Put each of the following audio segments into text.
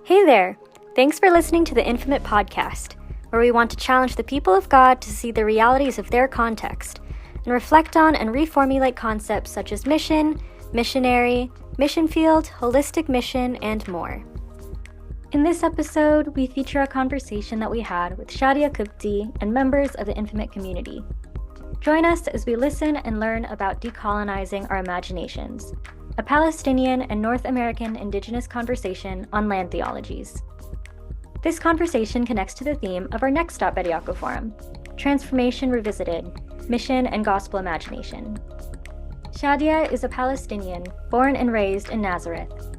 Hey there! Thanks for listening to the INFEMIT podcast, where we want to challenge the people of God to see the realities of their context and reflect on and reformulate concepts such as mission, missionary, mission field, holistic mission, and more. In this episode, we feature a conversation that we had with Shadia Qubti and members of the INFEMIT community. Join us as we listen and learn about decolonizing our imaginations, a Palestinian and North American Indigenous conversation on Land Theologies. This conversation connects to the theme of our next Stott-Bediako Forum, Transformation Revisited, Mission and Gospel Imagination. Shadia is a Palestinian born and raised in Nazareth.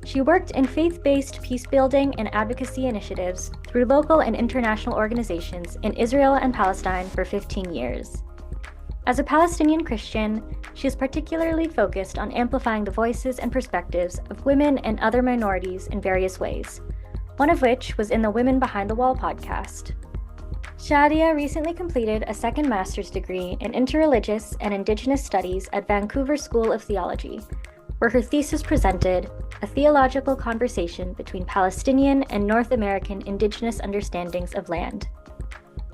She worked in faith-based peace-building and advocacy initiatives through local and international organizations in Israel and Palestine for 15 years. As a Palestinian Christian, she is particularly focused on amplifying the voices and perspectives of women and other minorities in various ways, one of which was in the Women Behind the Wall podcast. Shadia recently completed a second master's degree in interreligious and Indigenous studies at Vancouver School of Theology, where her thesis presented a theological conversation between Palestinian and North American Indigenous understandings of land.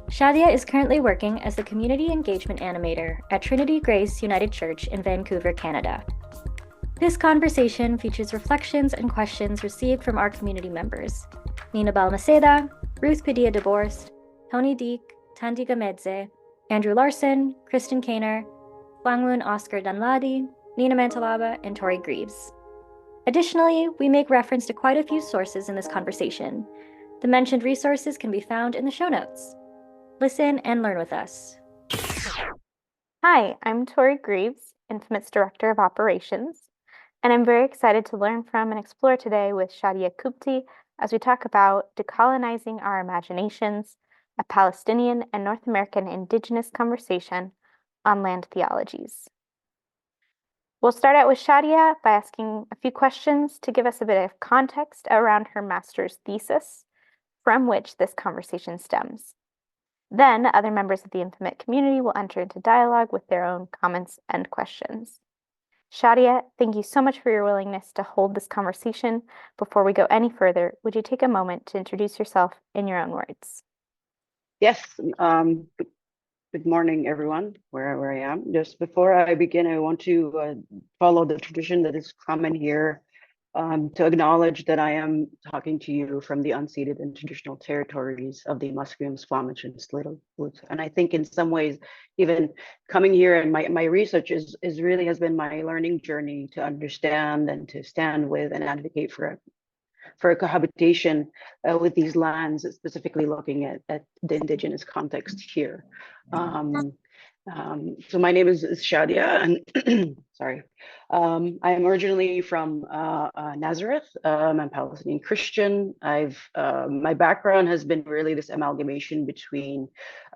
Shadia is currently working as the Community Engagement Animator at Trinity Grace United Church in Vancouver, Canada. This conversation features reflections and questions received from our community members, Nina Balmaceda, Ruth Padilla DeBorst, Tony Deik, Thandi Gamedze, Andrew Larsen, Kristin Fwangmun Oscar Danladi, Nina Mantalaba, and Tori Greaves. Additionally, we make reference to quite a few sources in this conversation. The mentioned resources can be found in the show notes. Listen and learn with us. Hi, I'm Tori Greaves, INFEMIT's Director of Operations, and I'm very excited to learn from and explore today with Shadia Qubti as we talk about Decolonizing Our Imaginations, a Palestinian and North American Indigenous conversation on Land Theologies. We'll start out with Shadia by asking a few questions to give us a bit of context around her master's thesis, from which this conversation stems. Then, other members of the INFEMIT community will enter into dialogue with their own comments and questions. Shadia, thank you so much for your willingness to hold this conversation. Before we go any further, would you take a moment to introduce yourself in your own words? Yes. Good morning, everyone, wherever I am. Just before I begin, I want to follow the tradition that is common here, to acknowledge that I am talking to you from the unceded and traditional territories of the Musqueam, Squamish, and Tsleil-Waututh. And I think in some ways, even coming here and my research is really has been my learning journey to understand and to stand with and advocate for a cohabitation with these lands, specifically looking at the Indigenous context here. So my name is Shadia, and sorry. I am originally from Nazareth. I'm a Palestinian Christian. My background has been really this amalgamation between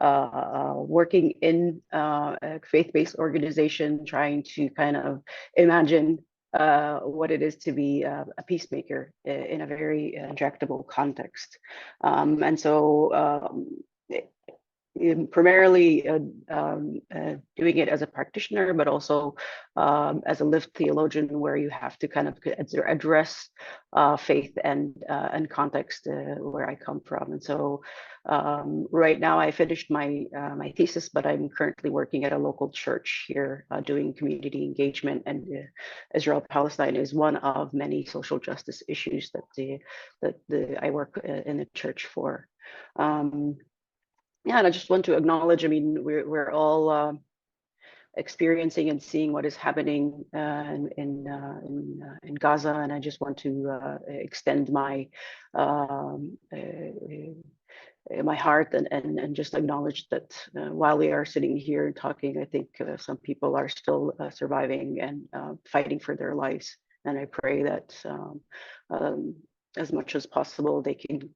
working in a faith-based organization, trying to kind of imagine what it is to be a peacemaker in a very intractable context. And so primarily doing it as a practitioner, but also as a lived theologian, where you have to kind of address faith and context where I come from. And so right now I finished my thesis, but I'm currently working at a local church here doing community engagement, and Israel-Palestine is one of many social justice issues that I work in the church for. Yeah, and I just want to acknowledge, I mean, we're all experiencing and seeing what is happening in Gaza, and I just want to extend my my heart and just acknowledge that while we are sitting here and talking, I think some people are still surviving and fighting for their lives, and I pray that as much as possible they can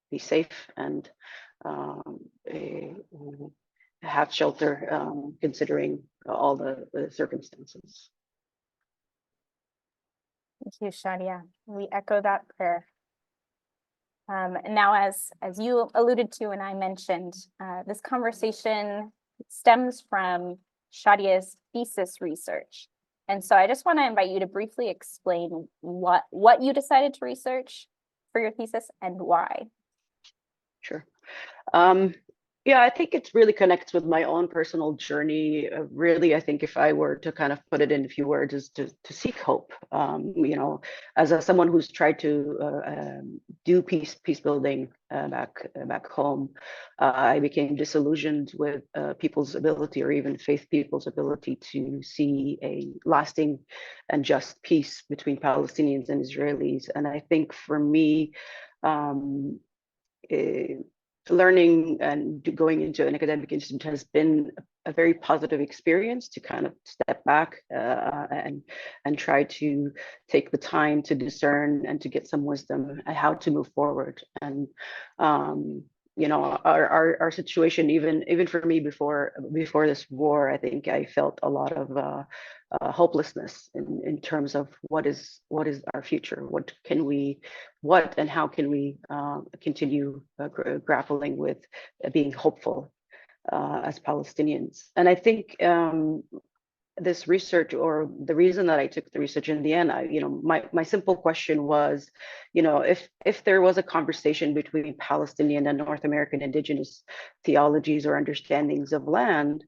be safe and have shelter, considering all the circumstances. Thank you, Shadia. We echo that prayer. And now, as you alluded to and I mentioned, this conversation stems from Shadia's thesis research. And so I just want to invite you to briefly explain what you decided to research, for your thesis and why? Sure. Yeah, I think it really connects with my own personal journey. Really, I think if I were to kind of put it in a few words, is to seek hope. As someone who's tried to do peace building back home, I became disillusioned with people's ability, or even faith people's ability, to see a lasting and just peace between Palestinians and Israelis. And I think for me, learning and going into an academic institute has been a very positive experience to kind of step back and try to take the time to discern and to get some wisdom at how to move forward. And our situation, even for me before this war, I think I felt a lot of hopelessness in terms of what is our future, what and how can we continue grappling with being hopeful as Palestinians. And I think this research, or the reason that I took the research in the end, my simple question was, if there was a conversation between Palestinian and North American Indigenous theologies or understandings of land,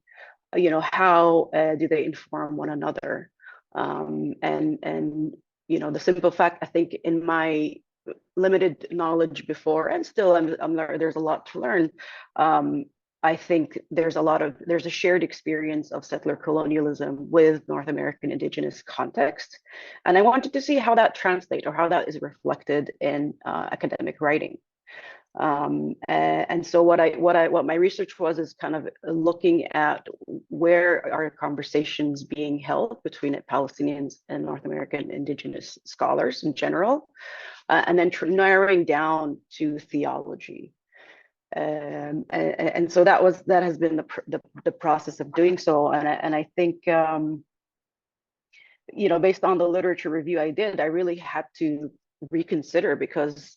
how do they inform one another? The simple fact, I think, in my limited knowledge before, and still there's a lot to learn. I think there's a shared experience of settler colonialism with North American Indigenous context, and I wanted to see how that translates, or how that is reflected in academic writing. And so what my research was is kind of looking at where are conversations being held between Palestinians and North American Indigenous scholars in general, and then narrowing down to theology. And so that has been the process of doing so. And I think based on the literature review I did, I really had to reconsider, because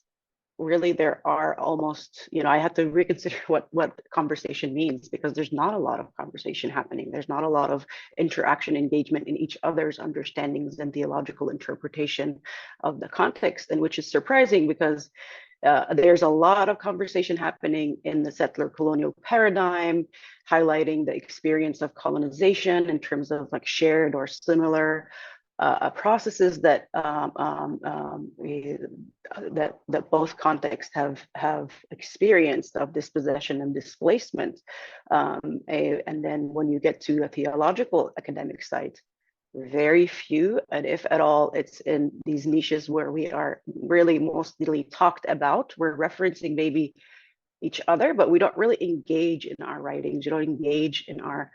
really there are almost, I had to reconsider what conversation means, because there's not a lot of conversation happening. There's not a lot of interaction, engagement in each other's understandings and theological interpretation of the context, and which is surprising, because there's a lot of conversation happening in the settler colonial paradigm, highlighting the experience of colonization in terms of like shared or similar processes that both contexts have experienced of dispossession and displacement. And then when you get to a theological academic site, very few, and if at all, it's in these niches where we are really mostly talked about. We're referencing maybe each other, but we don't really engage in our writings. We don't engage in our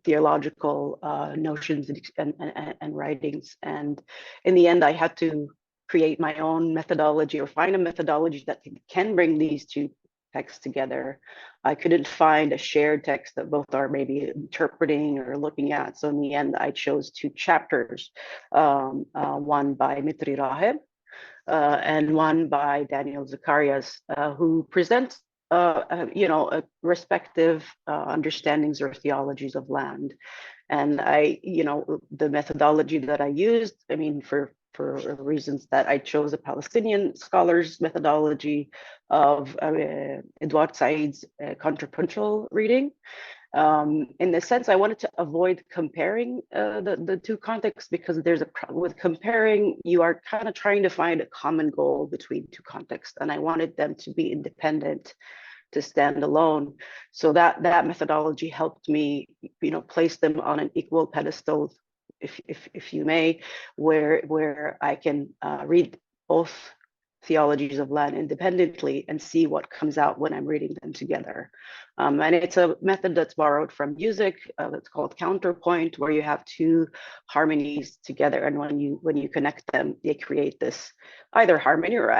theological notions and writings. And in the end, I had to create my own methodology, or find a methodology that can bring these two texts together. I couldn't find a shared text that both are maybe interpreting or looking at. So in the end, I chose two chapters, one by Mitri Raheb, and one by Daniel Zacharias, who presents respective understandings or theologies of land. And the methodology that I used, for reasons that I chose a Palestinian scholar's methodology of Edward Said's contrapuntal reading. In the sense, I wanted to avoid comparing the two contexts, because with comparing, you are kind of trying to find a common goal between two contexts, and I wanted them to be independent, to stand alone. So that methodology helped me, place them on an equal pedestal, if you may, where I can read both theologies of land independently and see what comes out when I'm reading them together. And it's a method that's borrowed from music, that's called counterpoint, where you have two harmonies together, and when you connect them, they create this either harmony or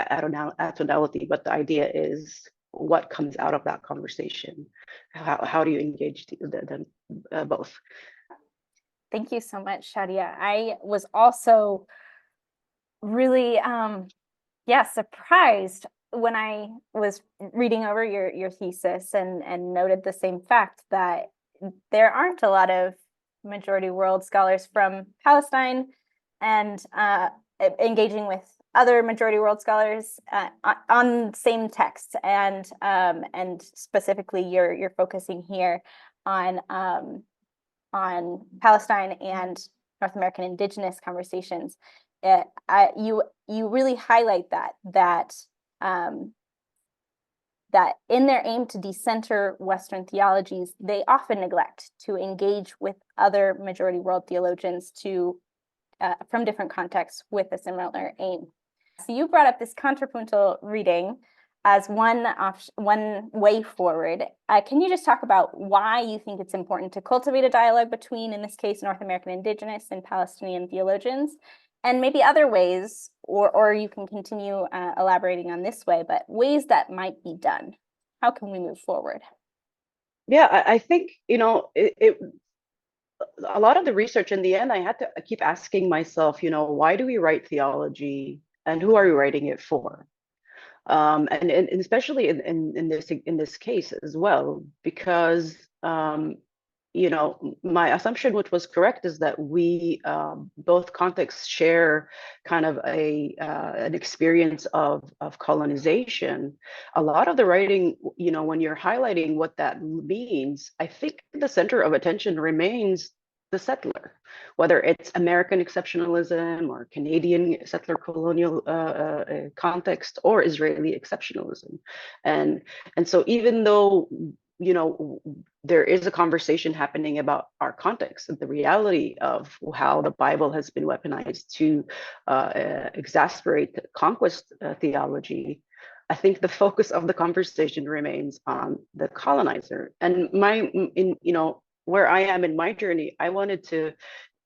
atonality. But the idea is what comes out of that conversation. How do you engage them both? Thank you so much, Shadia. I was also really surprised when I was reading over your thesis and noted the same fact that there aren't a lot of majority world scholars from Palestine, and engaging with other majority world scholars on same text, and specifically you're focusing here on Palestine and North American Indigenous conversations. You really highlight that in their aim to decenter Western theologies, they often neglect to engage with other majority world theologians from different contexts with a similar aim. So you brought up this contrapuntal reading as one way forward. Can you just talk about why you think it's important to cultivate a dialogue between, in this case, North American Indigenous and Palestinian theologians, and maybe other ways, or you can continue elaborating on this way, but ways that might be done? How can we move forward? Yeah, I think, a lot of the research in the end, I had to keep asking myself, why do we write theology and who are we writing it for? And especially in this case as well, because my assumption, which was correct, is that we both contexts share kind of an experience of colonization. A lot of the writing, when you're highlighting what that means, I think the center of attention remains the settler, whether it's American exceptionalism or Canadian settler colonial context or Israeli exceptionalism. And so even though there is a conversation happening about our context and the reality of how the Bible has been weaponized to exasperate conquest theology, I think the focus of the conversation remains on the colonizer. And where I am in my journey, I wanted to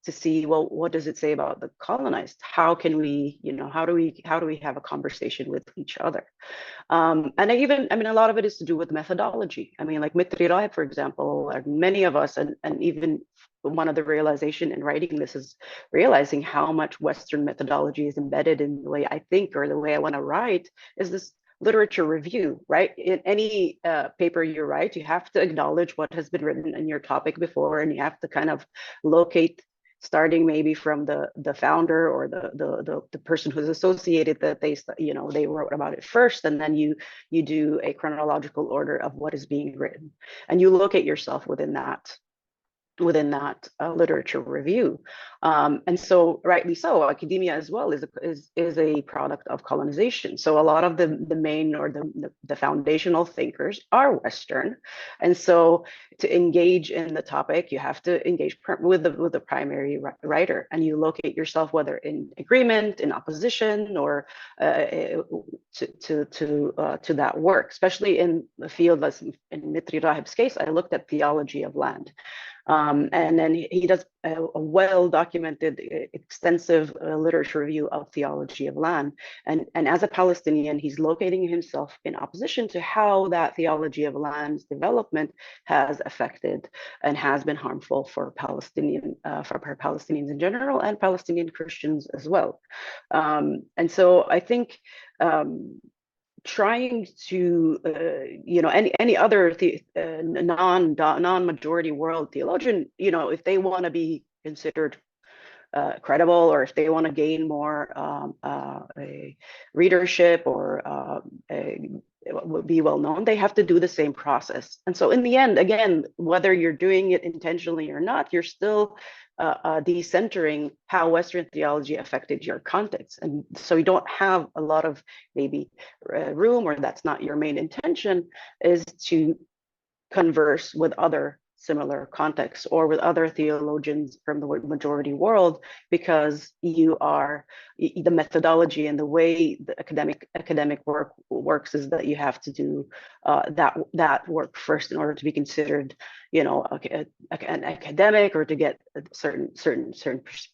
see, well, what does it say about the colonized? How can we, how do we have a conversation with each other? And a lot of it is to do with methodology. Like Mitri Rahib, for example, and many of us, and even one of the realization in writing this is realizing how much Western methodology is embedded in the way I think, or the way I want to write, is this literature review, right? In any paper you write, you have to acknowledge what has been written in your topic before, and you have to kind of locate, starting maybe from the founder or the person who's associated, that they wrote about it first, and then you do a chronological order of what is being written, and you locate yourself within that literature review. And so rightly so, academia as well is a product of colonization. So a lot of the main, or the foundational thinkers are Western. And so to engage in the topic, you have to engage with the primary writer, and you locate yourself whether in agreement, in opposition, or to that work, especially in the field, as in Mitri Rahib's case, I looked at theology of land. And then he does a well-documented, extensive literature review of theology of land. And as a Palestinian, he's locating himself in opposition to how that theology of land's development has affected and has been harmful for Palestinians in general, and Palestinian Christians as well. And so I think trying to any other non-majority world theologian, if they want to be considered credible, or if they want to gain more readership, or be well known, they have to do the same process. And so in the end, again, whether you're doing it intentionally or not, you're still decentering how Western theology affected your context. And so you don't have a lot of maybe room, or that's not your main intention, is to converse with other similar contexts or with other theologians from the majority world, because the methodology and the way the academic work works is that you have to do that work first in order to be considered, an academic, or to get a certain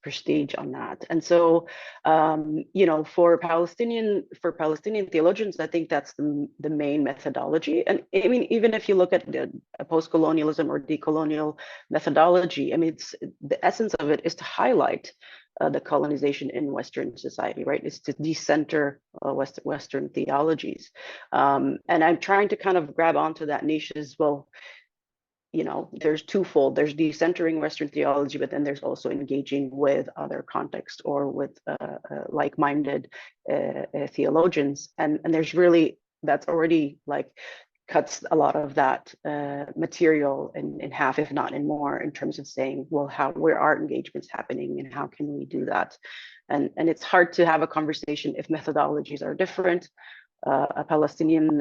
prestige on that. And so, for Palestinian theologians, I think that's the main methodology. And even if you look at the post-colonialism or decolonial methodology, it's the essence of it is to highlight the colonization in Western society, right? It's to decenter Western theologies. And I'm trying to kind of grab onto that niche as well. there's twofold. There's decentering Western theology, but then there's also engaging with other contexts or with like-minded theologians. And there's really, that's already like cuts a lot of that material in half, if not in more, in terms of saying, well, where are engagements happening and how can we do that? And it's hard to have a conversation if methodologies are different. A Palestinian,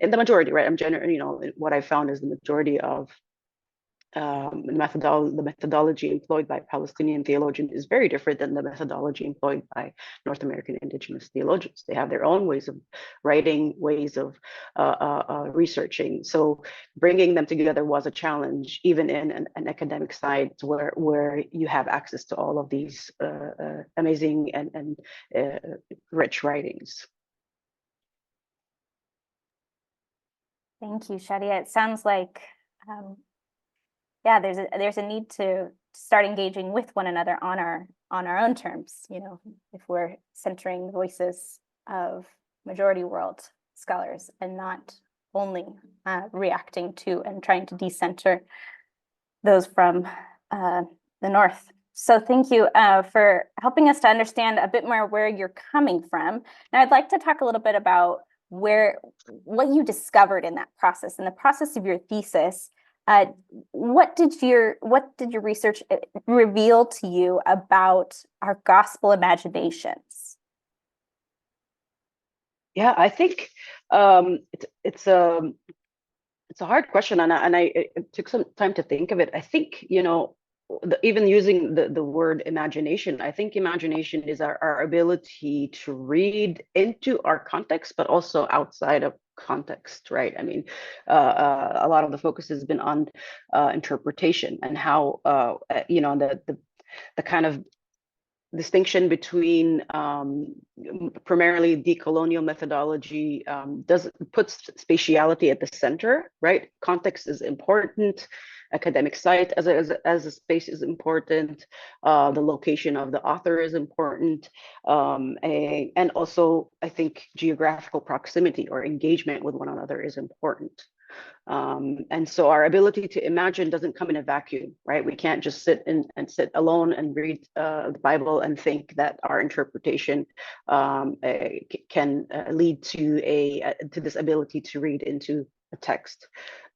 in the majority, right? I'm generally, what I found is the majority of the methodology employed by Palestinian theologians is very different than the methodology employed by North American Indigenous theologians. They have their own ways of writing, ways of researching. So bringing them together was a challenge, even in an academic side where you have access to all of these amazing and rich writings. Thank you, Shadia. It sounds like, yeah, there's a need to start engaging with one another on our own terms. If we're centering the voices of majority world scholars and not only reacting to and trying to decenter those from the North. So thank you for helping us to understand a bit more where you're coming from. Now I'd like to talk a little bit about what you discovered in that process, in the process of your thesis. What did your research reveal to you about our gospel imaginations? Yeah, I think it's a hard question, and it took some time to think of it. I think, even using the word imagination, I think imagination is our ability to read into our context, but also outside of context, right? I mean, a lot of the focus has been on interpretation and how, the kind of distinction between primarily decolonial methodology puts spatiality at the center, right? Context is important. Academic site as a space is important. The location of the author is important, and also I think geographical proximity or engagement with one another is important. And so our ability to imagine doesn't come in a vacuum, right? We can't just sit alone and read the Bible and think that our interpretation can lead to this ability to read into a text.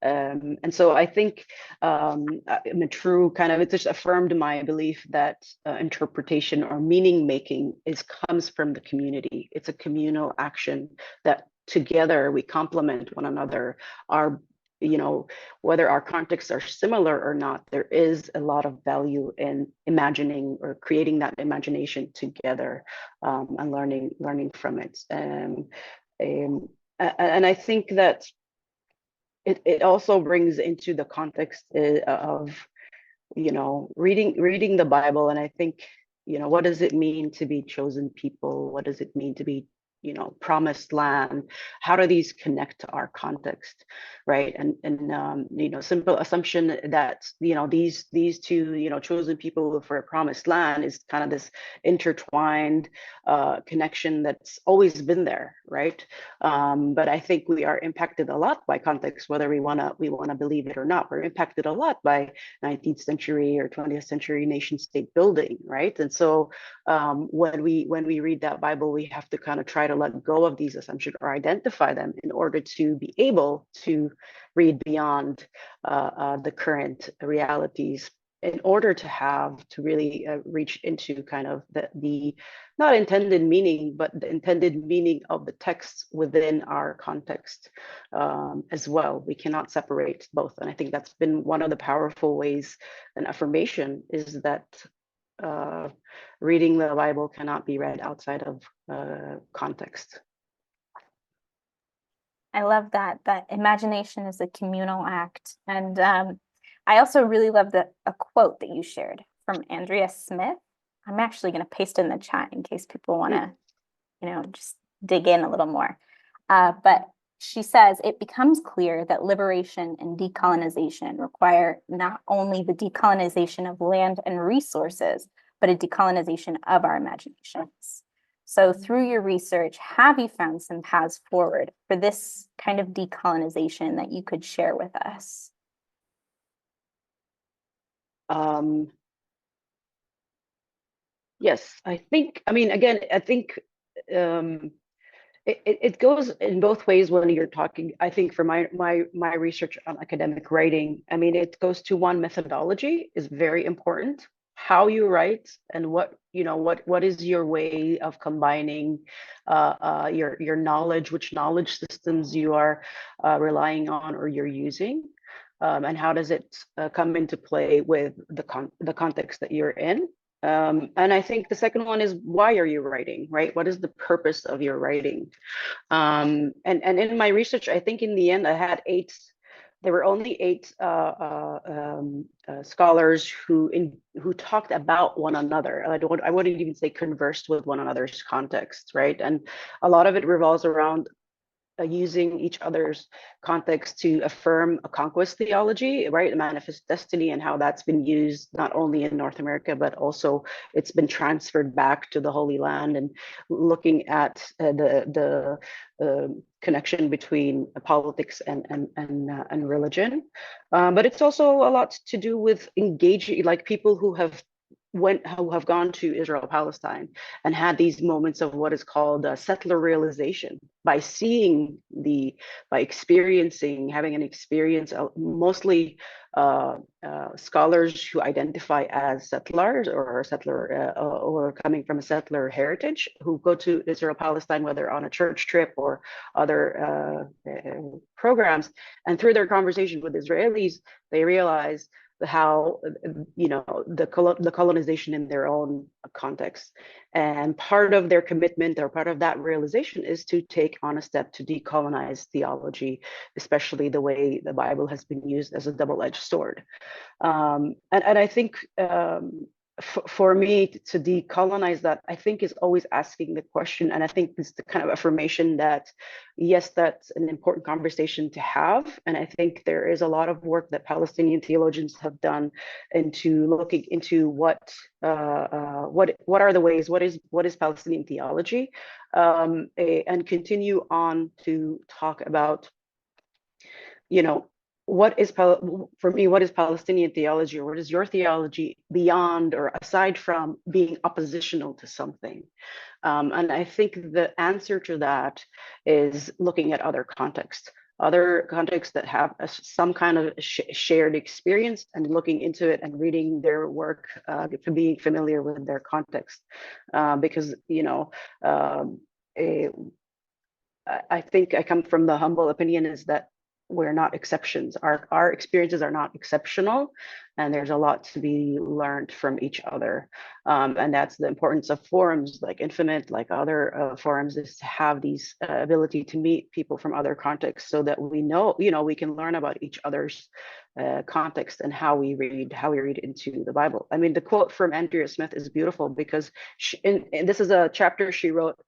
And so I think in a true kind of, it just affirmed my belief that interpretation or meaning making comes from the community. It's a communal action that together we complement one another. Whether our contexts are similar or not, there is a lot of value in imagining or creating that imagination together, and learning from it. And I think that it also brings into the context of reading the Bible. And I think, what does it mean to be chosen people? What does it mean to be promised land? How do these connect to our context, right? And simple assumption that these two chosen people for a promised land is kind of this intertwined connection that's always been there, right? But I think we are impacted a lot by context, whether we wanna believe it or not. We're impacted a lot by 19th century or 20th century nation state building, right? And so when we read that Bible, we have to kind of try to let go of these assumptions or identify them in order to be able to read beyond the current realities, in order to really reach into kind of the not intended meaning, but the intended meaning of the text within our context as well. We cannot separate both. And I think that's been one of the powerful ways an affirmation is that reading the Bible cannot be read outside of context. I love that imagination is a communal act. And I also really love a quote that you shared from Andrea Smith. I'm actually going to paste in the chat in case people want to, just dig in a little more. But she says, it becomes clear that liberation and decolonization require not only the decolonization of land and resources, but a decolonization of our imaginations. So through your research, have you found some paths forward for this kind of decolonization that you could share with us? Yes, I mean, again, I think um, it goes in both ways when you're talking. I think for my research on academic writing, I mean, it goes to one, methodology is very important. How you write and what is your way of combining your knowledge, which knowledge systems you are relying on or you're using, and how does it come into play with the context that you're in. And I think the second one is, why are you writing, right? What is the purpose of your writing? And in my research, I think in the end, I had eight. There were only eight scholars who talked about one another. I wouldn't even say conversed with one another's context, right? And a lot of it revolves around using each other's context to affirm a conquest theology, right? A manifest destiny, and how that's been used not only in North America, but also it's been transferred back to the Holy Land, and looking at the connection between politics and religion. But it's also a lot to do with engaging, like people who have gone to Israel Palestine and had these moments of what is called settler realization, by experiencing, having an experience, mostly scholars who identify as settlers or coming from a settler heritage, who go to Israel Palestine, whether on a church trip or other programs, and through their conversation with Israelis, they realize how the colonization in their own context, and part of their commitment or part of that realization is to take on a step to decolonize theology, especially the way the Bible has been used as a double-edged sword. And I think for me to decolonize that, I think is always asking the question, and I think it's the kind of affirmation that yes, that's an important conversation to have. And I think there is a lot of work that Palestinian theologians have done into looking into what are the ways, what is Palestinian theology, and continue on to talk about, you know, for me, what is Palestinian theology, or what is your theology beyond or aside from being oppositional to something? And I think the answer to that is looking at other contexts that have some kind of shared experience, and looking into it and reading their work, being familiar with their context, because I think I come from the humble opinion is that we're not exceptions. Our experiences are not exceptional, and there's a lot to be learned from each other. And that's the importance of forums like INFEMIT, like other forums, is to have these ability to meet people from other contexts, so that we know, we can learn about each other's context and how we read into the Bible. I mean, the quote from Andrea Smith is beautiful, because and this is a chapter she wrote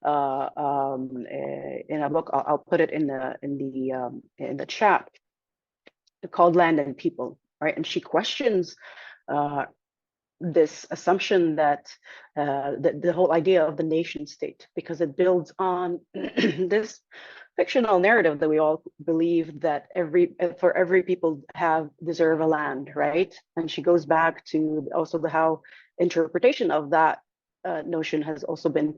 in a book. I'll put it in the chat, called Land and People, right? And she questions this assumption that the whole idea of the nation state, because it builds on this fictional narrative that we all believe that every people deserve a land, right? And she goes back to also the how interpretation of that notion has also been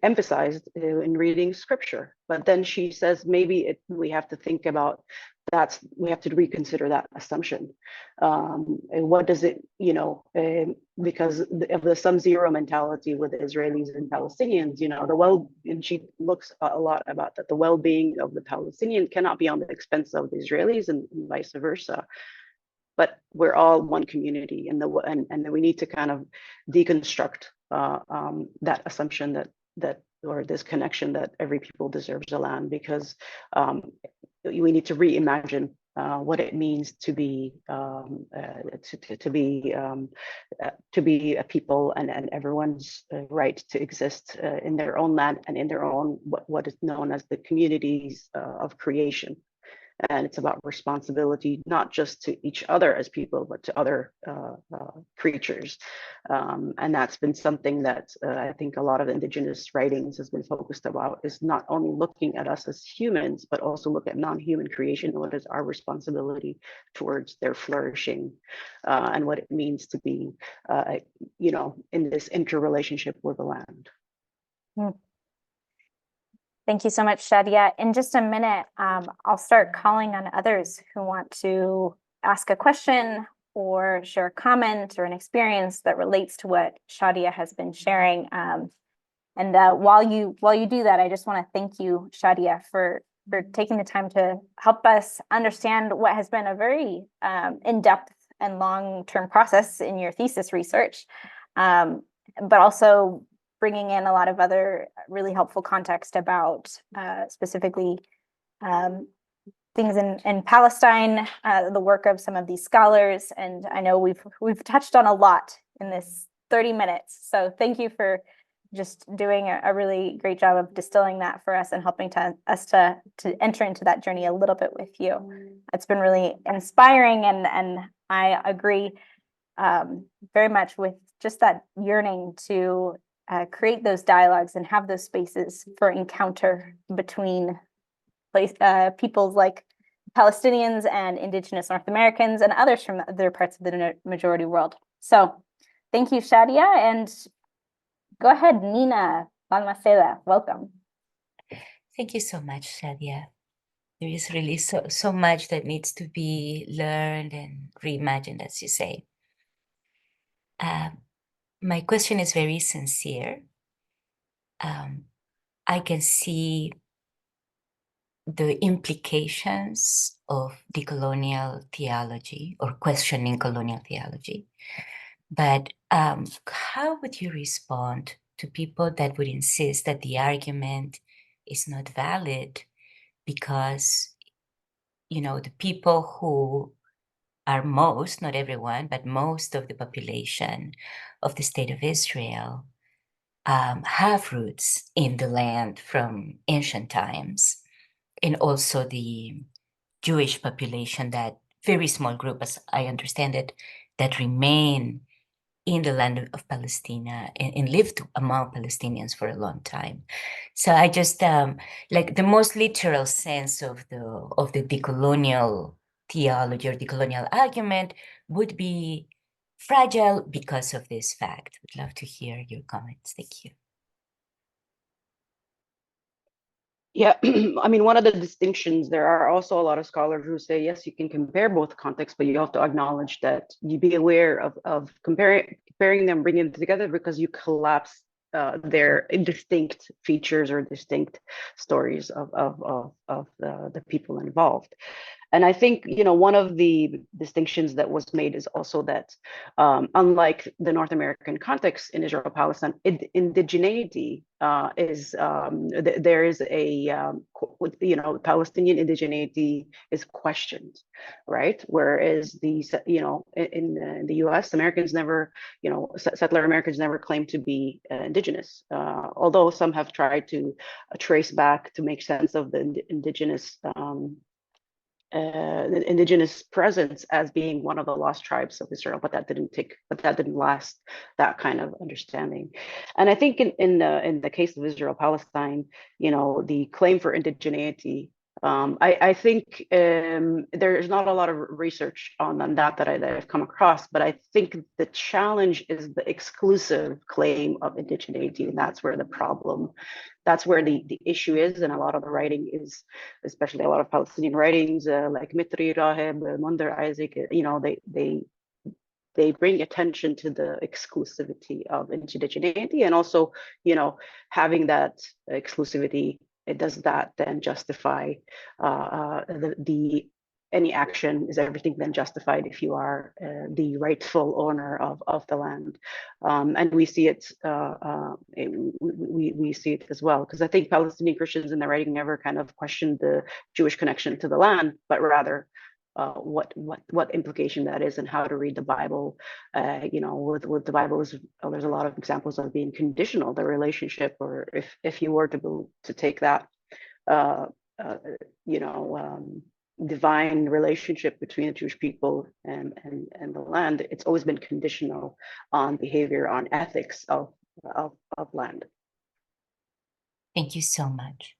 emphasized in reading scripture. But then she says maybe we have to think about we have to reconsider that assumption. And what does it, because of the sum zero mentality with Israelis and Palestinians, and she looks a lot about that the well-being of the Palestinian cannot be on the expense of the Israelis, and vice versa. But we're all one community, and we need to kind of deconstruct that assumption that or this connection that every people deserves a land, because we need to reimagine what it means to be a people, and everyone's right to exist in their own land and in their own what is known as the communities of creation. And it's about responsibility, not just to each other as people, but to other creatures. And that's been something that I think a lot of Indigenous writings has been focused about, is not only looking at us as humans, but also look at non-human creation and what is our responsibility towards their flourishing, and what it means to be, in this interrelationship with the land. Thank you so much, Shadia. In just a minute, I'll start calling on others who want to ask a question or share a comment or an experience that relates to what Shadia has been sharing. While you do that, I just want to thank you, Shadia, for taking the time to help us understand what has been a very in-depth and long-term process in your thesis research, but also bringing in a lot of other really helpful context about specifically things in Palestine, the work of some of these scholars. And I know we've touched on a lot in this 30 minutes. So thank you for just doing a really great job of distilling that for us and helping us to enter into that journey a little bit with you. It's been really inspiring, and I agree very much with just that yearning to create those dialogues and have those spaces for encounter between peoples like Palestinians and Indigenous North Americans and others from other parts of the majority world. So thank you, Shadia, and go ahead, Nina Balmaceda, welcome. Thank you so much, Shadia. There is really so much that needs to be learned and reimagined, as you say. My question is very sincere. I can see the implications of decolonial theology or questioning colonial theology. But how would you respond to people that would insist that the argument is not valid because, the people who are most, not everyone, but most of the population of the State of Israel have roots in the land from ancient times, and also the Jewish population, that very small group, as I understand it, that remain in the land of Palestine and lived among Palestinians for a long time. So I just like the most literal sense of the decolonial theology or decolonial argument would be fragile because of this fact. Would love to hear your comments. Thank you. Yeah, I mean, one of the distinctions, there are also a lot of scholars who say, yes, you can compare both contexts, but you have to acknowledge that you be aware of comparing them, bringing them together, because you collapse their distinct features or distinct stories of the people involved. And I think, one of the distinctions that was made is also that unlike the North American context in Israel-Palestine, indigeneity is, there is a, Palestinian indigeneity is questioned, right? Whereas in the US, Americans never, settler Americans never claimed to be indigenous, although some have tried to trace back to make sense of the indigenous presence as being one of the lost tribes of Israel, but that didn't last, that kind of understanding. And I think in the case of Israel-Palestine, the claim for indigeneity, I think there's not a lot of research on that I've come across, but I think the challenge is the exclusive claim of indigeneity, and that's where the issue is. And a lot of the writing is, especially a lot of Palestinian writings like Mitri, Raheb, Munder, Isaac, they bring attention to the exclusivity of indigeneity, and also, having that exclusivity, it does that then justify any action, is everything then justified if you are the rightful owner of the land? And we see it, we see it as well, because I think Palestinian Christians in their writing never kind of questioned the Jewish connection to the land, but rather what implication that is and how to read the Bible. With the Bible, there's a lot of examples of being conditional, the relationship, or if you were to take that divine relationship between the Jewish people and the land, it's always been conditional on behavior, on ethics of land. Thank you so much.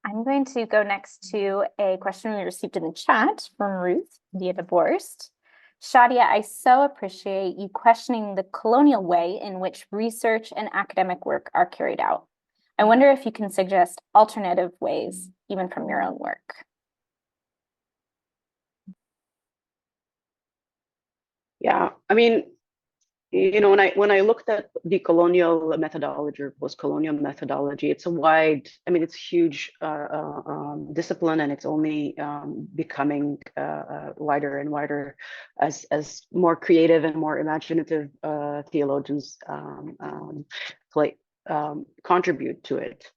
I'm going to go next to a question we received in the chat from Ruth Padilla DeBorst. Shadia, I so appreciate you questioning the colonial way in which research and academic work are carried out. I wonder if you can suggest alternative ways, even from your own work. Yeah, I mean, you know, when I looked at decolonial methodology or post-colonial methodology, it's a wide, I mean, it's huge discipline, and it's only becoming wider and wider as more creative and more imaginative theologians contribute to it.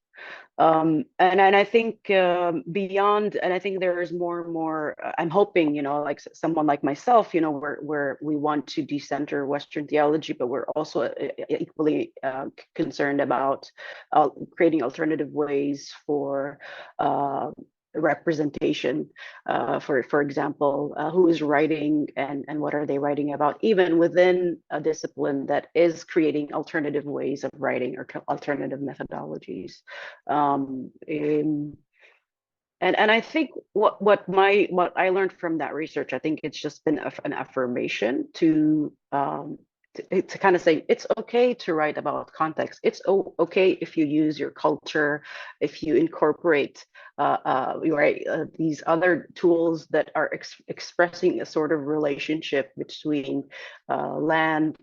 And I think beyond, and I think there is more and more, I'm hoping, you know, like someone like myself, you know, where we want to decenter Western theology, but we're also equally concerned about creating alternative ways for representation, for example, who is writing and what are they writing about, even within a discipline that is creating alternative ways of writing or alternative methodologies. And I think what I learned from that research, I think it's just been an affirmation to kind of say it's okay to write about context. It's okay if you use your culture, if you incorporate these other tools that are expressing a sort of relationship between land,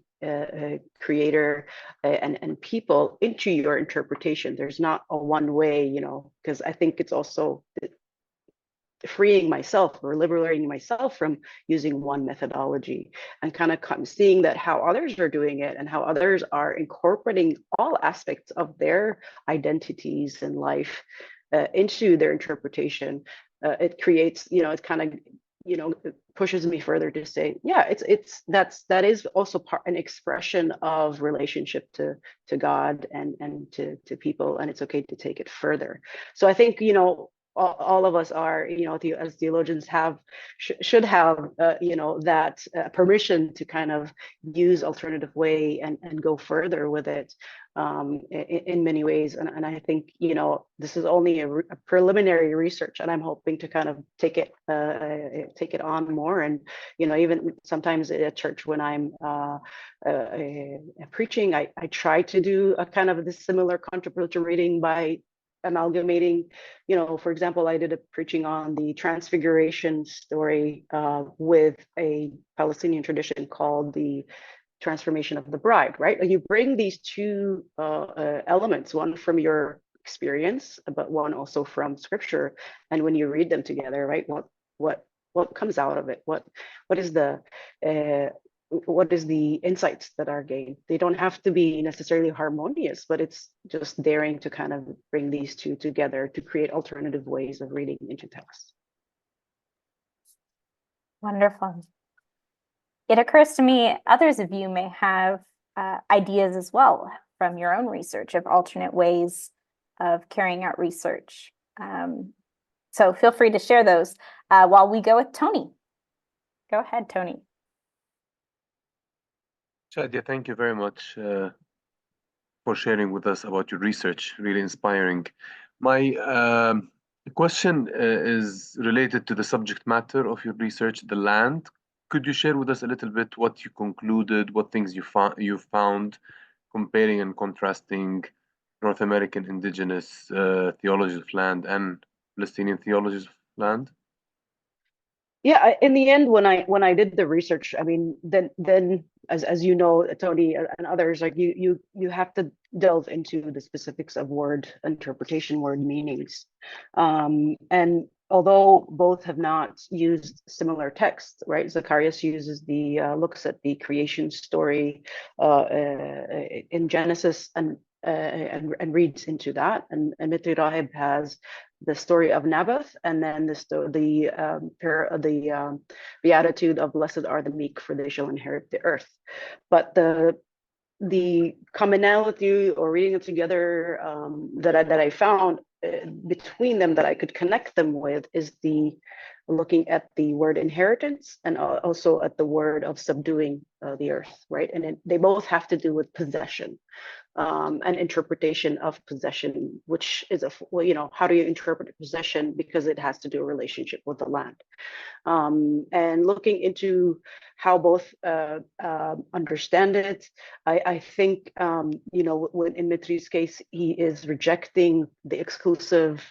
creator, and people into your interpretation. There's not a one way, you know, because I think it's also freeing myself or liberating myself from using one methodology and kind of seeing that how others are doing it and how others are incorporating all aspects of their identities and life into their interpretation. It creates, you know, it kind of, you know, it pushes me further to say, yeah, that is also an expression of relationship to God and to people, and it's okay to take it further. So I think, you know, all of us are, you know, as theologians should have, you know, that permission to kind of use alternative way and go further with it in many ways. And I think, you know, this is only a preliminary research, and I'm hoping to kind of take it on more. And, you know, even sometimes at church when I'm preaching, I try to do a kind of this similar contributory reading by amalgamating, you know, for example, I did a preaching on the transfiguration story with a Palestinian tradition called the transformation of the bride, right? You bring these two elements, one from your experience, but one also from scripture. And when you read them together, right, what comes out of it? What is the insights that are gained? They don't have to be necessarily harmonious, but it's just daring to kind of bring these two together to create alternative ways of reading into text. Wonderful. It occurs to me others of you may have ideas as well from your own research of alternate ways of carrying out research. So feel free to share those while we go with Tony. Go ahead, Tony. Shadia, thank you very much for sharing with us about your research. Really inspiring. My question is related to the subject matter of your research, the land. Could you share with us a little bit what you concluded, what things you found, comparing and contrasting North American indigenous theologies of land and Palestinian theologies of land? Yeah, in the end, when I did the research, I mean, then as you know, Tony and others, like you have to delve into the specifics of word interpretation, word meanings, and although both have not used similar texts, right? Zacharias uses looks at the creation story in Genesis and reads into that, and Mitri Rahib has the story of Naboth, and then the beatitude of blessed are the meek, for they shall inherit the earth. But the commonality or reading it together that I found between them that I could connect them with is the looking at the word inheritance and also at the word of subduing the earth, right? And they both have to do with possession. An interpretation of possession, which is how do you interpret a possession, because it has to do a relationship with the land. And looking into how both understand it, I think when in Mitri's case, he is rejecting the exclusive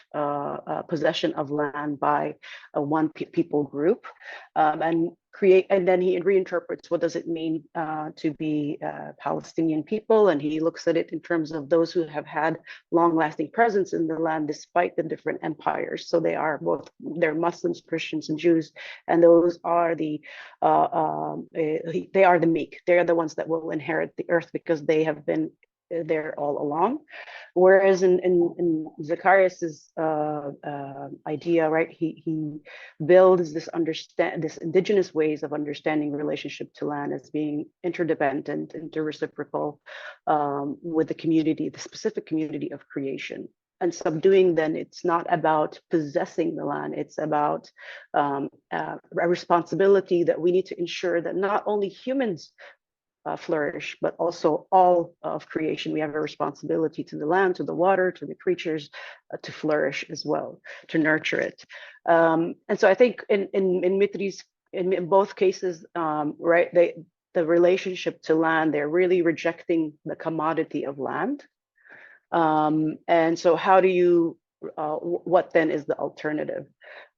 possession of land by one people group, and then he reinterprets what does it mean to be Palestinian people, and he looks at it in terms of those who have had long-lasting presence in the land despite the different empires. So they're Muslims, Christians, and Jews, and those are they are the meek. They're the ones that will inherit the earth because they have been there all along. Whereas in Zacharias's idea, right, he builds this indigenous ways of understanding relationship to land as being interdependent, interreciprocal with the community, the specific community of creation. And subduing, then, it's not about possessing the land, it's about a responsibility that we need to ensure that not only humans flourish, but also all of creation. We have a responsibility to the land, to the water, to the creatures, to flourish as well, to nurture it. And so I think in Mitri's, in both cases, right, the relationship to land, they're really rejecting the commodity of land. And so how do you, what then is the alternative?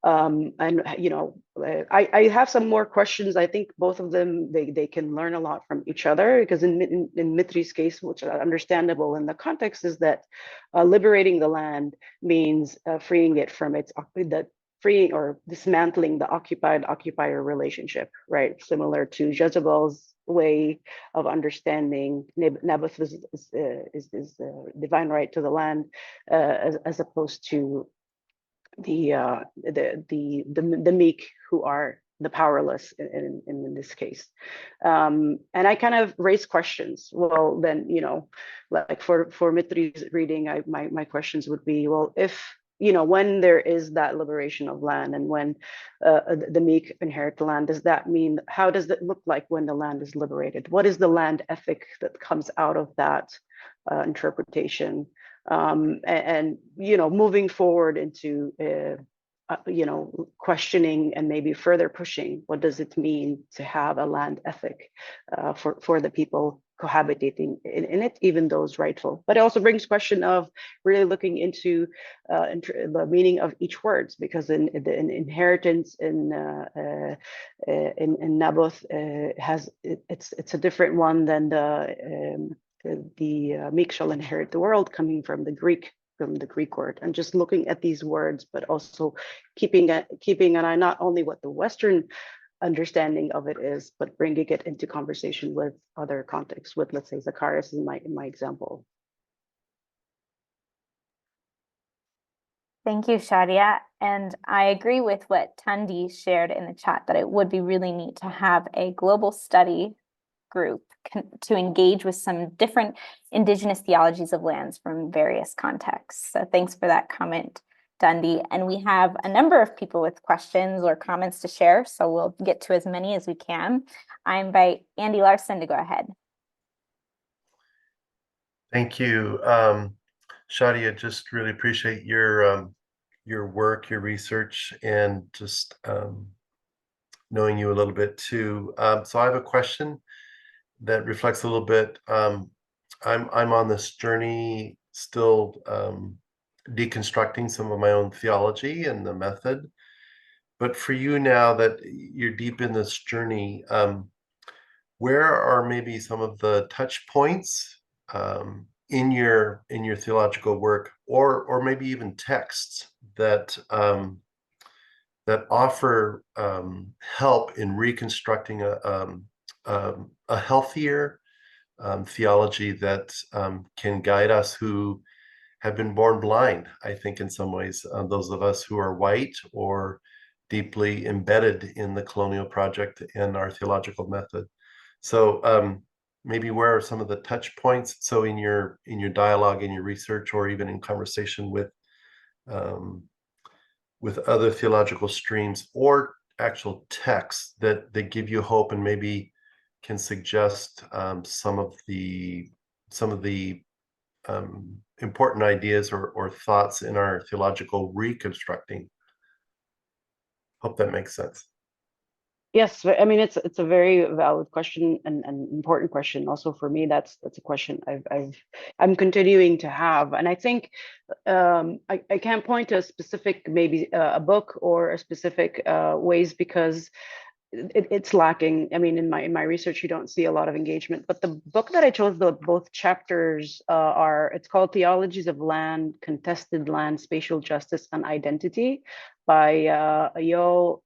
And I have some more questions. I think both of them, they can learn a lot from each other, because in Mitri's case, which is understandable in the context, is that liberating the land means freeing it from freeing or dismantling the occupier relationship, right? Similar to Jezebel's way of understanding Naboth is divine right to the land, as opposed to the meek, who are the powerless in this case. And I kind of raise questions. Well, then, like for Mitri's reading, my questions would be, well, if when there is that liberation of land, and when the meek inherit the land, does that mean, how does it look like when the land is liberated? What is the land ethic that comes out of that interpretation? And moving forward into questioning and maybe further pushing, what does it mean to have a land ethic for the people cohabitating in it, even those rightful? But it also brings question of really looking into the meaning of each words, because in inheritance in Naboth it's a different one than the meek shall inherit the world, coming from the Greek word. And just looking at these words, but also keeping an eye not only what the Western understanding of it is, but bringing it into conversation with other contexts, with, let's say, Zacharias in my example. Thank you, Shadia. And I agree with what Thandi shared in the chat, that it would be really neat to have a global study group to engage with some different Indigenous theologies of lands from various contexts. So thanks for that comment, Thandi. And we have a number of people with questions or comments to share, so we'll get to as many as we can. I invite Andy Larsen to go ahead. Thank you. Shadia, just really appreciate your work, your research, and just knowing you a little bit too. So I have a question that reflects a little bit. I'm on this journey still, deconstructing some of my own theology and the method. But for you, now that you're deep in this journey, where are maybe some of the touch points in your theological work, or maybe even texts that that offer help in reconstructing a healthier theology that can guide us who have been born blind, I think, in some ways, those of us who are white or deeply embedded in the colonial project and our theological method. So maybe where are some of the touch points? So in your dialogue, in your research, or even in conversation with with other theological streams or actual texts that give you hope and maybe can suggest some of the important ideas or thoughts in our theological reconstructing. Hope that makes sense. Yes, I mean it's a very valid question and important question. Also for me, that's a question I'm continuing to have, and I think I can't point to a specific maybe a book or a specific ways because it's lacking. I mean, in my research, you don't see a lot of engagement. But the book that I chose, both chapters it's called Theologies of Land, Contested Land, Spatial Justice, and Identity by Yo.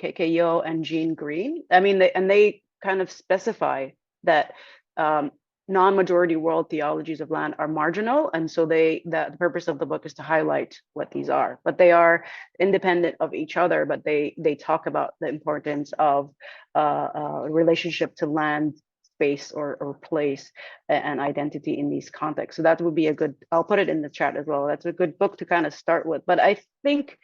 KK Yo and Jean Green. I mean, they kind of specify that non-majority world theologies of land are marginal, and so the purpose of the book is to highlight what these are. But they are independent of each other. But they talk about the importance of relationship to land, space, or place, and identity in these contexts. So that would be a good. I'll put it in the chat as well. That's a good book to kind of start with. But I think.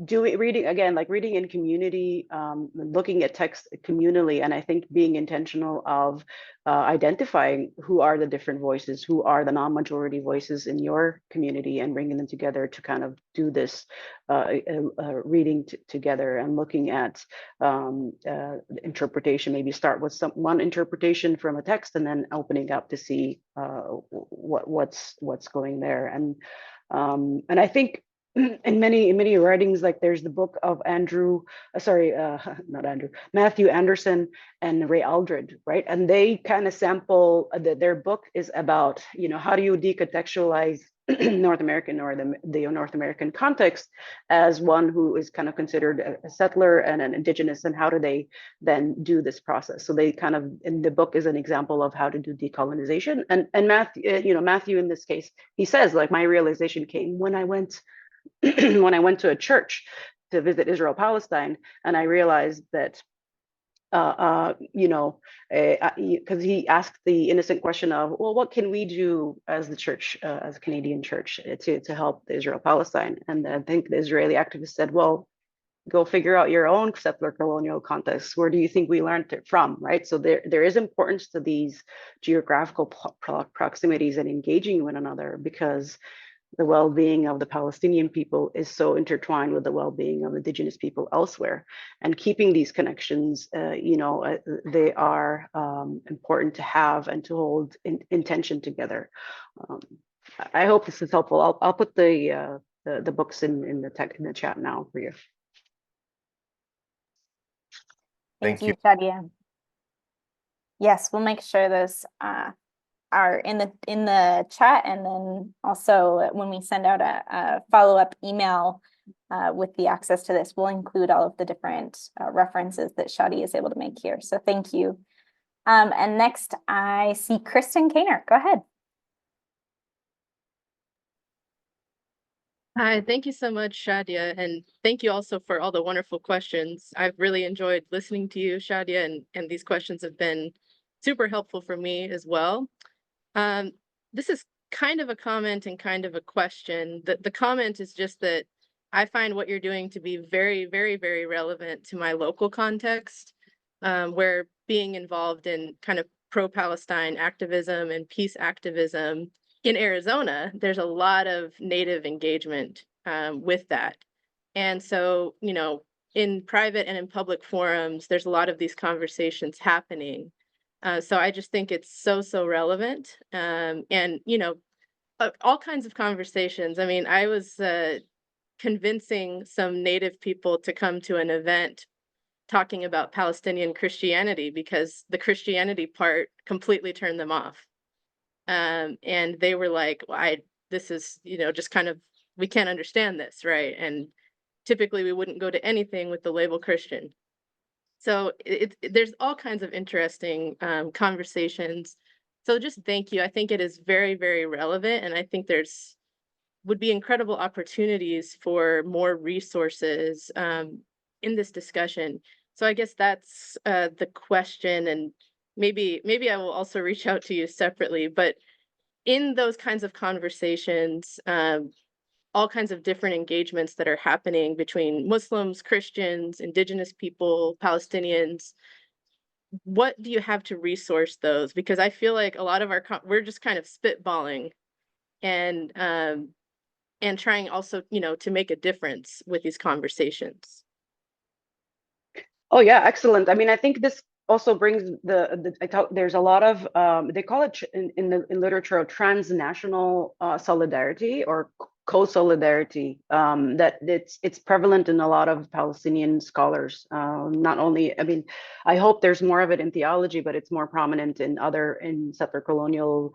Reading in community, looking at text communally, and I think being intentional of identifying who are the different voices, who are the non-majority voices in your community, and bringing them together to kind of do this reading together and looking at interpretation. Maybe start with one interpretation from a text and then opening up to see what's going there. And I think in many writings, like there's the book of Matthew Anderson and Ray Aldred, right? And they kind of sample their book is about, how do you decontextualize North American or the North American context as one who is kind of considered a settler and an indigenous, and how do they then do this process? So they kind of, in the book is an example of how to do decolonization. And Matthew in this case, he says, like, my realization came when I went to a church to visit Israel Palestine, and I realized that because he asked the innocent question of, well, what can we do as the church, as a Canadian church, to help Israel Palestine? And I think the Israeli activist said, well, go figure out your own settler colonial context. Where do you think we learned it from, right? So there is importance to these geographical proximities and engaging one another, because the well-being of the Palestinian people is so intertwined with the well-being of indigenous people elsewhere. And keeping these connections, they are important to have and to hold in tension together. I hope this is helpful. I'll put the books in the chat now for you. Thank you, Shadia. Yes, we'll make sure those are in the chat, and then also when we send out a follow-up email with the access to this, we'll include all of the different references that Shadia is able to make here. So thank you. And next I see Kristin Kainer. Go ahead. Hi, thank you so much, Shadia, and thank you also for all the wonderful questions. I've really enjoyed listening to you, Shadia, and these questions have been super helpful for me as well. This is kind of a comment and kind of a question. The comment is just that I find what you're doing to be very, very, very relevant to my local context, where being involved in kind of pro-Palestine activism and peace activism in Arizona, there's a lot of Native engagement with that. And so, in private and in public forums, there's a lot of these conversations happening. So I just think it's so relevant, and all kinds of conversations. I mean, I was convincing some Native people to come to an event talking about Palestinian Christianity because the Christianity part completely turned them off, and they were like, well, this is just kind of, we can't understand this, right? And typically we wouldn't go to anything with the label Christian. So there's all kinds of interesting conversations. So just thank you. I think it is very, very relevant. And I think would be incredible opportunities for more resources in this discussion. So I guess that's the question. And maybe I will also reach out to you separately. But in those kinds of conversations, all kinds of different engagements that are happening between Muslims, Christians, Indigenous people, Palestinians. What do you have to resource those? Because I feel like a lot of we're just kind of spitballing and trying also, to make a difference with these conversations. Oh yeah, excellent. I mean, I think this also brings there's a lot of they call it in literature transnational solidarity or co-solidarity, that it's prevalent in a lot of Palestinian scholars. Not only, I mean, I hope there's more of it in theology, but it's more prominent in settler colonial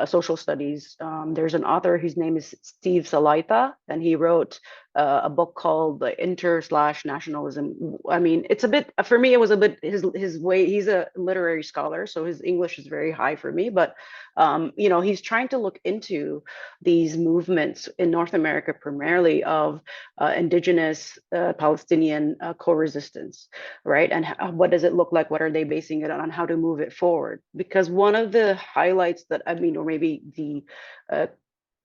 social studies. There's an author whose name is Steve Salaita, and he wrote a book called Inter/Nationalism. I mean, it's a bit, for me, it was a bit his way. He's a literary scholar, so his English is very high for me. But he's trying to look into these movements in North America, primarily of indigenous Palestinian co-resistance, right? And what does it look like? What are they basing it on? How to move it forward? Because one of the highlights that, I mean, or maybe the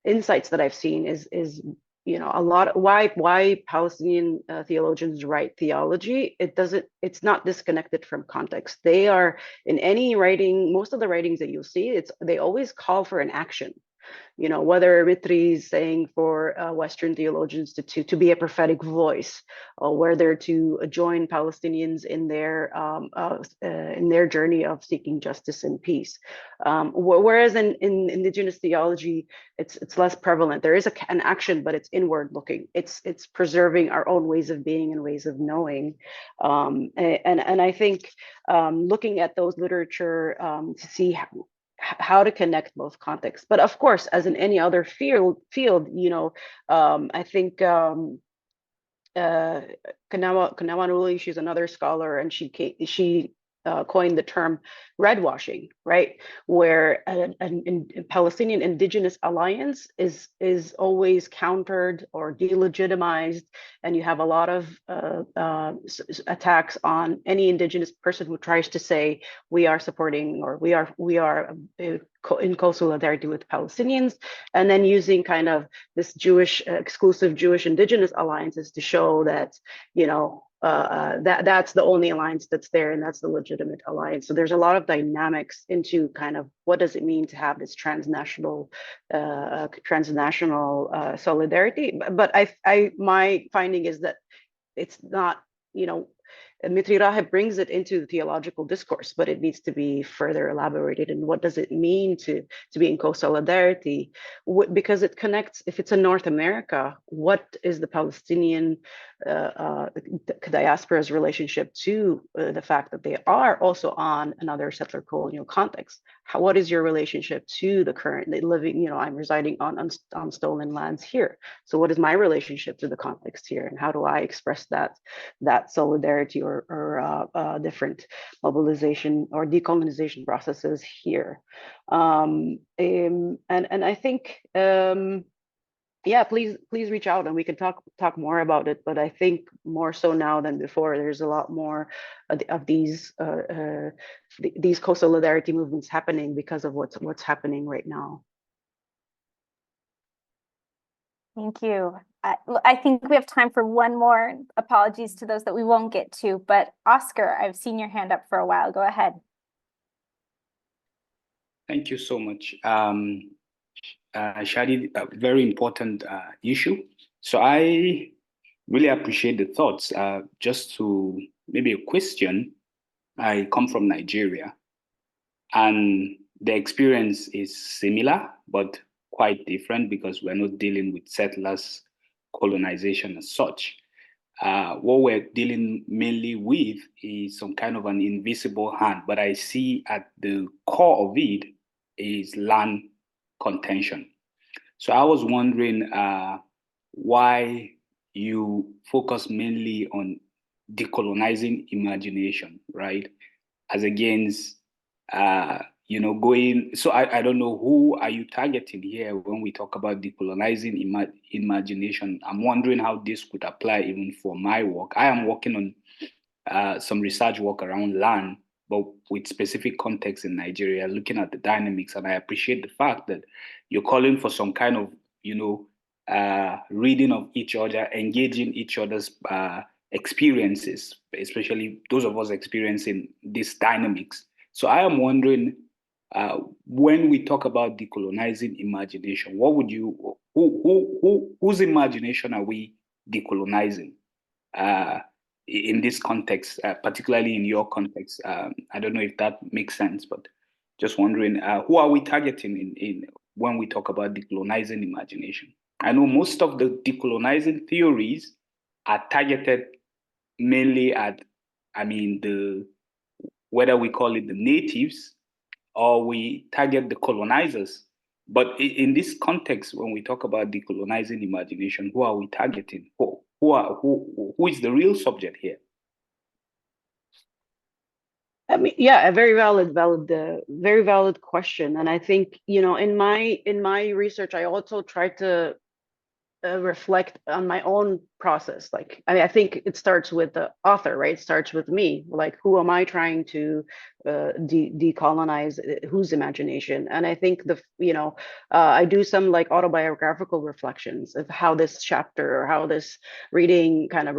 insights that I've seen is a lot why Palestinian theologians write theology. It's not disconnected from context. They are, in any writing, most of the writings that you'll see, they always call for an action. Whether Mitri is saying for Western theologians to be a prophetic voice, or whether to join Palestinians in their journey of seeking justice and peace. Whereas in Indigenous theology, it's less prevalent. There is an action, but it's inward looking. It's preserving our own ways of being and ways of knowing. And I think looking at those literature to see how to connect both contexts. But of course, as in any other field, I think Kanawa Nuli, she's another scholar, and she coined the term red washing, right? Where a Palestinian Indigenous alliance is always countered or delegitimized, and you have a lot of attacks on any Indigenous person who tries to say we are supporting or we are in co-solidarity with Palestinians, and then using kind of this Jewish exclusive Jewish Indigenous alliances to show that that's the only alliance that's there, and that's the legitimate alliance. So there's a lot of dynamics into kind of what does it mean to have this transnational solidarity. But my finding is that it's not, Mitri Raheb brings it into the theological discourse, but it needs to be further elaborated. And what does it mean to be in co-solidarity? Because it connects, if it's in North America, what is the Palestinian diaspora's relationship to the fact that they are also on another settler colonial context? What is your relationship to the current living, I'm residing on stolen lands here. So what is my relationship to the context here? And how do I express that solidarity or different mobilization or decolonization processes here? And I think, please reach out and we can talk more about it. But I think more so now than before, there's a lot more of these co-solidarity movements happening because of what's happening right now. Thank you. I think we have time for one more. Apologies to those that we won't get to, but Oscar, I've seen your hand up for a while. Go ahead. Thank you so much. Shadi, a very important issue. So I really appreciate the thoughts. Just to maybe a question, I come from Nigeria, and the experience is similar, but quite different because we're not dealing with settlers colonization as such. What we're dealing mainly with is some kind of an invisible hand, but I see at the core of it is land contention. So I was wondering why you focus mainly on decolonizing imagination, right? As against going, so I don't know, who are you targeting here when we talk about decolonizing imagination? I'm wondering how this could apply even for my work. I am working on some research work around land, but with specific context in Nigeria, looking at the dynamics. And I appreciate the fact that you're calling for some kind of, reading of each other, engaging each other's experiences, especially those of us experiencing these dynamics. So I am wondering, when we talk about decolonizing imagination, what would you, whose imagination are we decolonizing in this context, particularly in your context? I don't know if that makes sense, but just wondering, who are we targeting in when we talk about decolonizing imagination? I know most of the decolonizing theories are targeted mainly at, whether we call it the natives or we target the colonizers. But in this context, when we talk about decolonizing imagination, who are we targeting? Who is the real subject here? I mean, yeah, a very valid question. And I think, in my research, I also tried to reflect on my own process. Like, I think it starts with the author, right? It starts with me. Like, who am I trying to decolonize? Whose imagination? And I think I do some like autobiographical reflections of how this chapter or how this reading kind of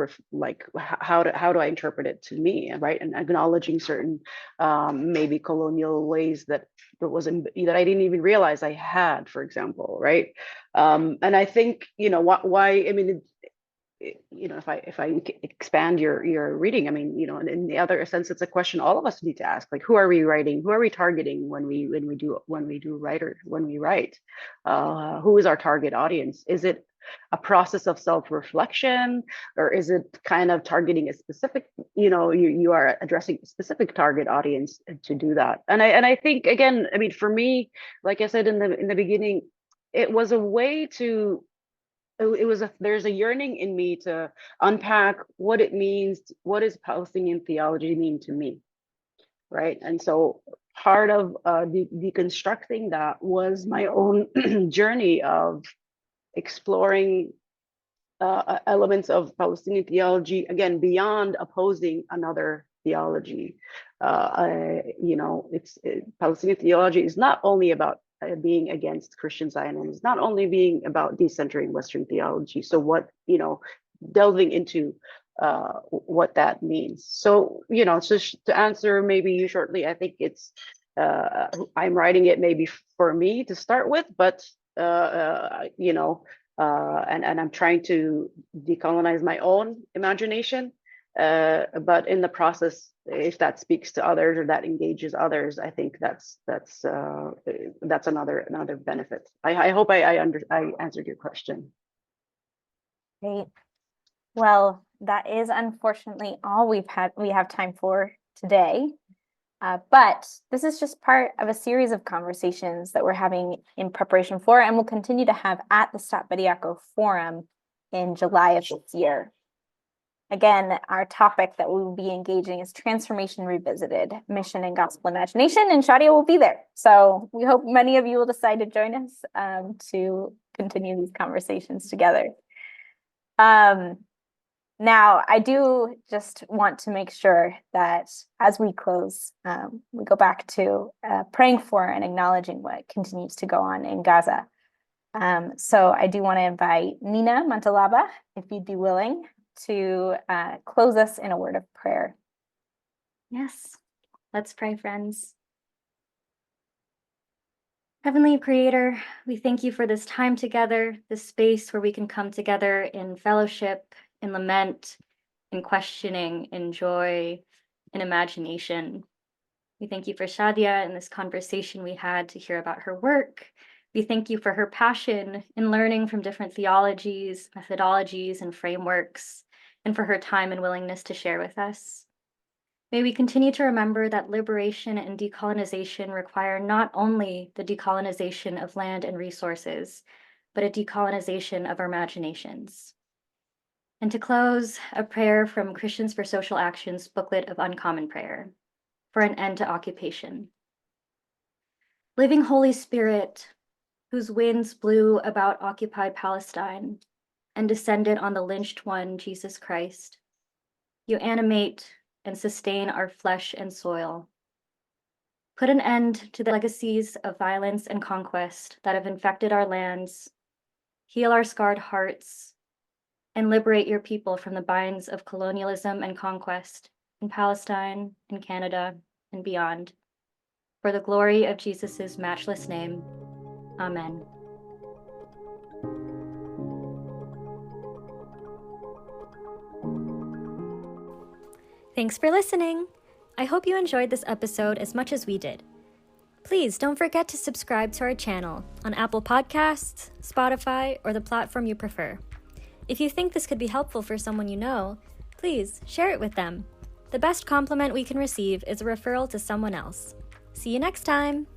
how do I interpret it to me, right? And acknowledging certain maybe colonial ways that I didn't even realize I had, for example, right? And I think, why, I mean, if I expand your reading, I mean, in the other sense, it's a question all of us need to ask, like, who are we writing? Who are we targeting when we write? Who is our target audience? Is it a process of self-reflection, or is it kind of targeting a specific, you are addressing a specific target audience to do that? And I think, again, I mean, for me, like I said in the beginning, it was a way to, there's a yearning in me to unpack what it means, what does Palestinian theology mean to me, right? And so part of deconstructing that was my own journey of exploring elements of Palestinian theology, again, beyond opposing another theology. Palestinian theology is not only about being against Christian Zionism, it's not only being about decentering Western theology. So delving into what that means. So, just to answer maybe you shortly, I think it's, I'm writing it maybe for me to start with, but, and I'm trying to decolonize my own imagination. But in the process, if that speaks to others or that engages others, I think that's another benefit. I hope I answered your question. Great. Well, that is unfortunately all we have time for today. But this is just part of a series of conversations that we're having in preparation for, and we'll continue to have at the Stott-Bediako Forum in July of this year. Again, our topic that we will be engaging is Transformation Revisited, Mission and Gospel Imagination, and Shadia will be there. So we hope many of you will decide to join us to continue these conversations together. Now, I do just want to make sure that as we close, we go back to praying for and acknowledging what continues to go on in Gaza. So I do want to invite Nina Mantalaba, if you'd be willing, to close us in a word of prayer. Yes, let's pray, friends. Heavenly Creator, we thank you for this time together, this space where we can come together in fellowship, in lament, in questioning, in joy, in imagination. We thank you for Shadia and this conversation we had to hear about her work. We thank you for her passion in learning from different theologies, methodologies, and frameworks, and for her time and willingness to share with us. May we continue to remember that liberation and decolonization require not only the decolonization of land and resources, but a decolonization of our imaginations. And to close, a prayer from Christians for Social Action's booklet of Uncommon Prayer, for an end to occupation. Living Holy Spirit, whose winds blew about occupied Palestine and descended on the lynched one, Jesus Christ, you animate and sustain our flesh and soil. Put an end to the legacies of violence and conquest that have infected our lands. heal our scarred hearts, and liberate your people from the binds of colonialism and conquest in Palestine, in Canada, and beyond. For the glory of Jesus' matchless name. Amen. Thanks for listening. I hope you enjoyed this episode as much as we did. Please don't forget to subscribe to our channel on Apple Podcasts, Spotify, or the platform you prefer. If you think this could be helpful for someone you know, please share it with them. The best compliment we can receive is a referral to someone else. See you next time!